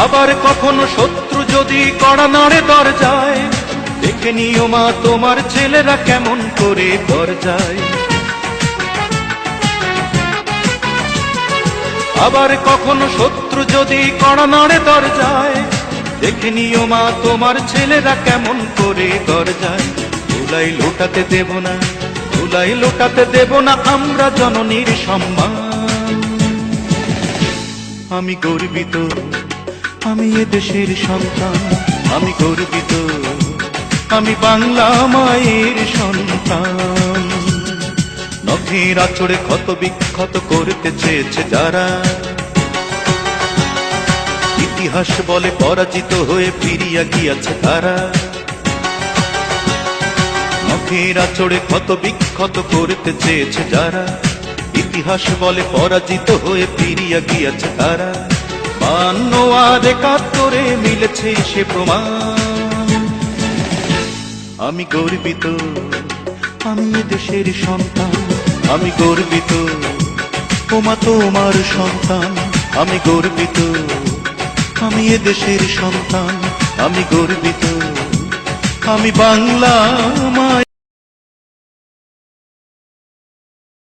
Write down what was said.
আবার কখনো শত্রু যদি কড়া নাড়ে দরজায়, দেখে নিও মা তোমার ছেলেরা কেমন করে দরজায়। আবার কখনো শত্রু যদি কড়া নাড়ে দরজায়, দেখে নিও মা তোমার ছেলেরা কেমন করে দরজায়। ধুলাই লোটাতে দেব না, ধুলাই লোটাতে দেব না আমরা জননীর সম্মান। আমি গর্বিত, আমি এ দেশের সন্তান, আমি গর্বিত, আমি বাংলা মায়ের সন্তান। নখের আঁচড়ে ক্ষত বিক্ষত করতে চেয়েছে যারা, ইতিহাস বলে পরাজিত হয়ে ফিরিয়া গিয়াছে তারা। নখের আঁচড়ে ক্ষত বিক্ষত করতে চেয়েছে যারা, ইতিহাস বলে পরাজিত হয়ে ফিরিয়া গিয়াছে তারা। 52 আর 71 মিলেছে সে প্রমাণ। আমি গর্বিত, আমি এ দেশের সন্তান, আমি গর্বিত, ওমা তোমার সন্তান। আমি গর্বিত, আমি এ দেশের সন্তান, আমি গর্বিত, আমি বাংলা মা।